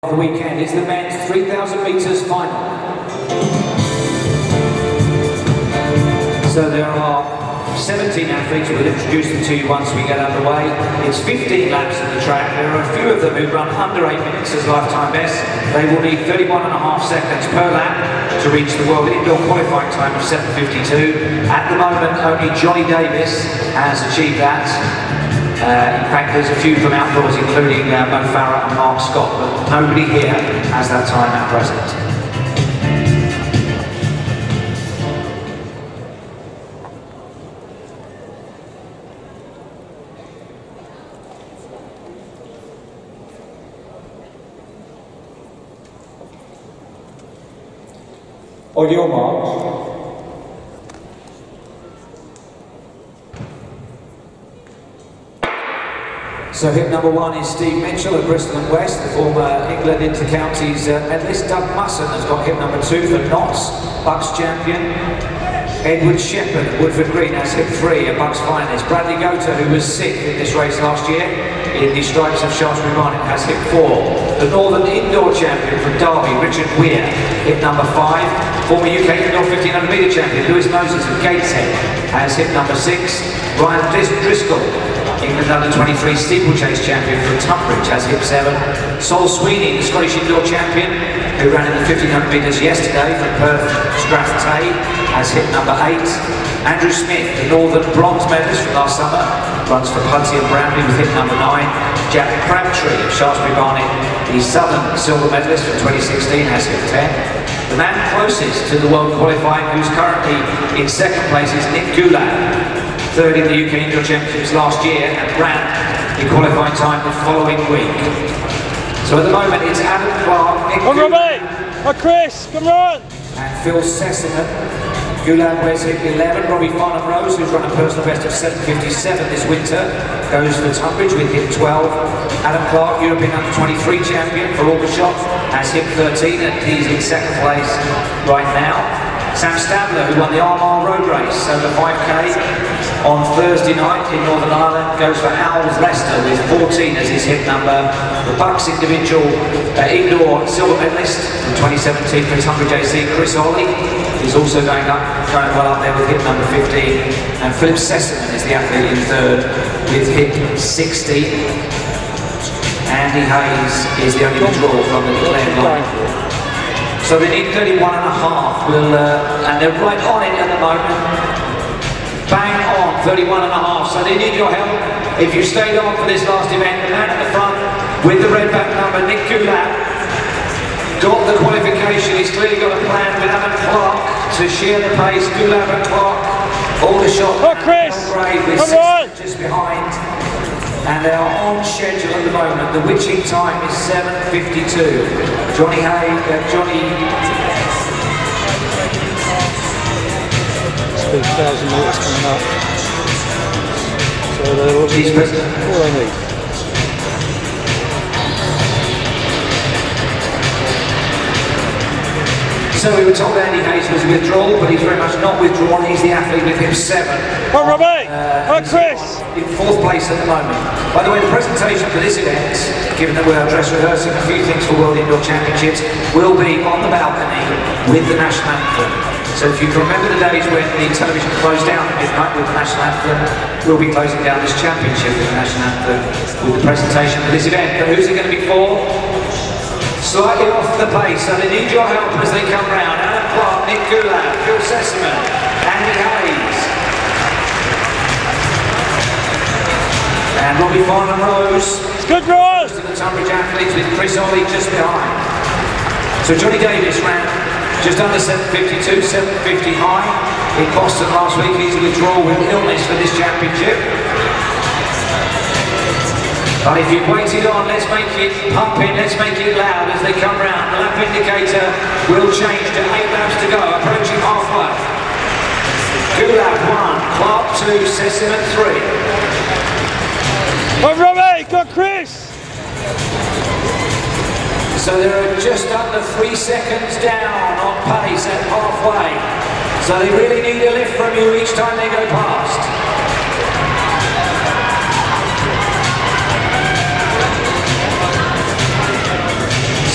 The weekend is the men's 3,000 metres final. So there are 17 athletes. We'll introduce them to you once we get underway. It's 15 laps of the track. There are a few of them who run under 8 minutes as lifetime best. They will need 31.5 seconds per lap to reach the world indoor qualifying time of 7:52. At the moment, only Johnny Davis has achieved that. In fact, there's a few from outdoors, including Mo Farah and Mark Scott, but nobody here has that time at present. On your marks. So hit number 1 is Steve Mitchell of Bristol and West. The former England Inter-Counties medalist. Doug Musson has got hit number 2 for Notts, Bucks champion. Edward Shepherd of Woodford Green has hit 3, a Bucks finalist. Bradley Gota, who was 6th in this race last year in the stripes of Shaftesbury Barnet, has hit 4. The Northern Indoor champion from Derby, Richard Weir, hit number 5. Former UK Indoor 1500 metre champion Lewis Moses of Gateshead has hit number 6. Ryan Driscoll, England under-23 steeplechase champion from Tunbridge, has hit 7. Sol Sweeney, the Scottish Indoor champion, who ran in the 1500 metres yesterday from Perth Strath Tay, has hit number 8. Andrew Smith, the Northern bronze medalist from last summer, runs for Pudsey and Bramley with hit number 9. Jack Crabtree of Shaftesbury Barnet, the Southern silver medalist from 2016, has hit 10. The man closest to the world qualifying, who's currently in 2nd place, is Nick Gulab. 3rd in the UK Indoor Championships last year and ran in qualifying time the following week. So at the moment it's Adam Clark, Nick Gulab, Chris, come on! And Phil Sesseman. Gulab wears hit 11. Robbie Farnham-Rose, who's run a personal best of 7:57 this winter, goes for Tunbridge with hit 12. Adam Clark, European under-23 champion for Aldershot, has hit 13 and he's in 2nd place right now. Sam Stabler, who won the Armagh Road Race over 5k on Thursday night in Northern Ireland, goes for Owls Leicester with 14 as his hit number. The Bucks individual indoor silver medalist from 2017 for Tunbridge AC, Chris Ollie, is also going well up there with hit number 15. And Philip Sesseman is the athlete in 3rd with hit 16. Andy Hayes is the only withdrawal from the declared line. So they need 31.5, and they're right on it at the moment. Bang on, 31.5, so they need your help. If you stayed on for this last event, the man at the front with the red back number, Nick Gulab, got the qualification. He's clearly got a plan with Adam Clark to share the pace. Gulab and Clark, Aldershot, Chris, with 6 just behind. And they are on schedule at the moment. The witching time is 7:52. Johnny Hay, Speed 1,000 metres coming up. So they're all they need. So we were told Andy Hayes was withdrawal, but he's very much not withdrawn. He's the athlete with him 7. Oh, Robbie! Chris! In 4th place at the moment. By the way, the presentation for this event, given that we're dress rehearsing a few things for World Indoor Championships, will be on the balcony with the national anthem. So if you can remember the days when the television closed down at midnight with the national anthem, we'll be closing down this championship with the national anthem with the presentation for this event. But who's it going to be for? Slightly off the pace, so they need your help as they come round. Adam Clark, Nick Gulab, Phil Sesseman, Andy Hayes. And Robbie Farnham-Rose. It's good, Rose! To the Tunbridge athletes with Chris Ollie just behind. So Johnny Davis ran just under 7:52, 7:50 high in Boston last week. He's a withdrawal with illness for this championship. But if you've waited on, let's make it pumping, let's make it loud as they come round. The lap indicator will change to 8 laps to go, approaching halfway. Gulab 1, Clark 2, Sesseman 3. Oh, Robbie, got Chris! So they're just under 3 seconds down on pace at halfway. So they really need a lift from you each time they go past.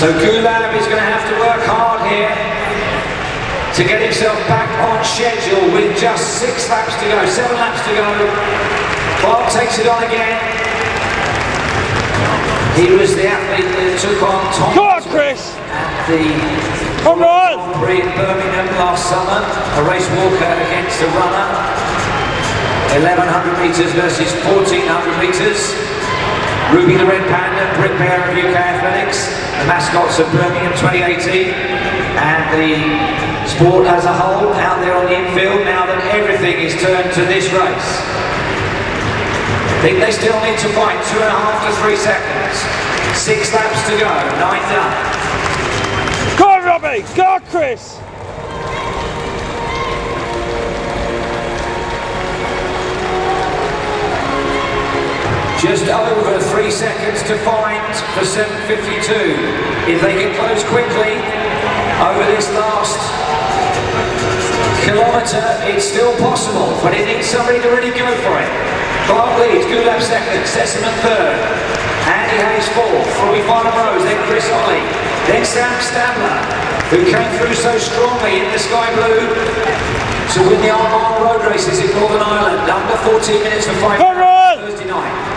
So Gulab is going to have to work hard here to get himself back on schedule with just 6 laps to go, 7 laps to go. Clark takes it on again. He was the athlete that took on Tom Chris! at the Grand Prix in Birmingham last summer. A race walker against a runner. 1100 metres versus 1400 metres. Ruby the Red Panda, Brick Bear of UK Athletics, the mascots of Birmingham 2018, and the sport as a whole out there on the infield now that everything is turned to this race. I think they still need to fight 2.5 to 3 seconds. 6 laps to go, 9 done. Go on, Robbie! Go on, Chris! Just over 3 seconds to find for 7:52. If they can close quickly over this last kilometre, it's still possible, but it needs somebody to really go for it. Clark leads, Gulab second, Sesame third, Andy Hayes fourth, Robbie Farnham Rose, then Chris Ollie, then Sam Stabler, who came through so strongly in the sky blue to win the Armagh road races in Northern Ireland, under 14 minutes for 5 Thursday night.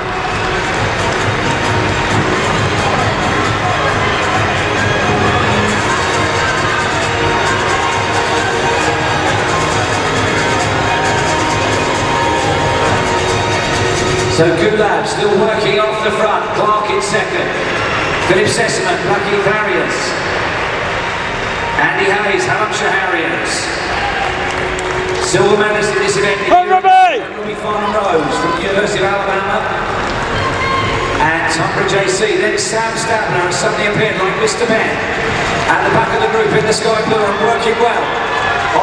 So Gulab still working off the front, Clark in second, Philip Sesame, Blackheath Harriers, Andy Hayes, Hampshire Harriers, silver medalist in this event, Robbie Farnham Rose from the University of Alabama, and Tunbridge AC. Then Sam Stabler has suddenly appeared like Mr. Ben at the back of the group in the sky blue and working well.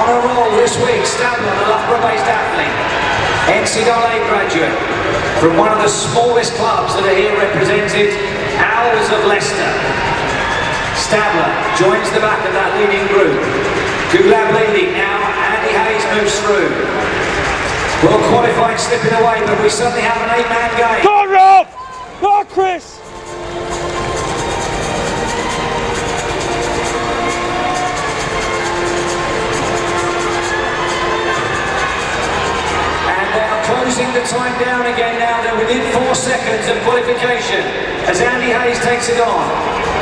On a roll this week, Stabler, the Loughborough-based athlete, NCAA graduate from one of the smallest clubs that are here represented, Owls of Leicester. Stabler joins the back of that leading group. Gulab leading now, Andy Hayes moves through. Well qualified slipping away, but we suddenly have an 8-man game. Go on, Rob! Go on, Chris! Closing the time down again now, they're within 4 seconds of qualification as Andy Hayes takes it on.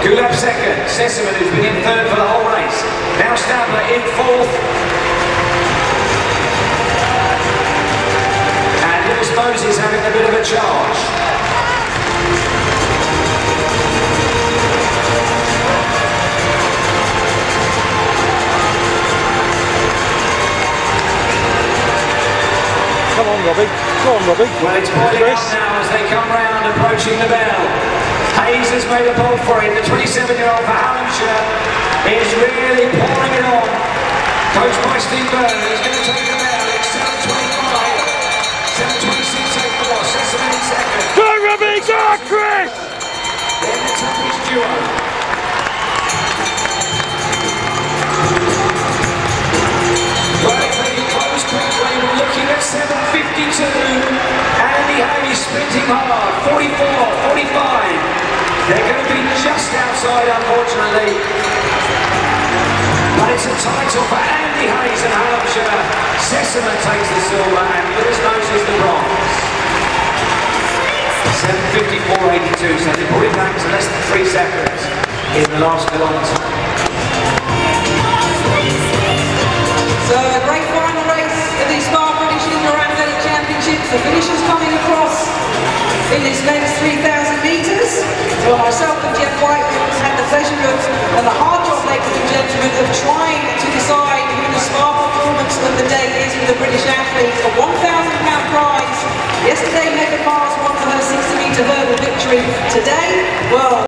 Gulab second, Sesame who's been in third for the whole race. Now Stabler in fourth. And Lewis Moses having a bit of a charge. Come on, Robbie. Go on, Robbie. Well, it's boiling up now as they come round, approaching the bell. Hayes has made a bolt for it. The 27-year-old for Hampshire is really pouring it on. Coached by Steve Byrne, he's going to take the bell. It's 7:25, 7:26.04. Sesame in second. Go on, Robbie. Go on, Chris. Then the Tunbridge duo. Close quickly. We're looking at 7:52. Andy Hayes sprinting hard. 44, 45. They're going to be just outside, unfortunately. But it's a title for Andy Hayes and Hampshire. Sesame takes the silver and Lewis Moses the bronze. 7:54.82, so they brought it back to less than 3 seconds in the last kilometre. So a great final race of the Spa British Indoor Athletic Championships. The finishers coming across in this next 3,000 metres. Well, myself and Jeff White had the pleasure of, and the hard job, ladies and gentlemen, of trying to decide who the Spa performance of the day is for the British athletes. A £1,000 prize. Yesterday, Mega Mars won for her 60-metre hurdle victory. Today, well...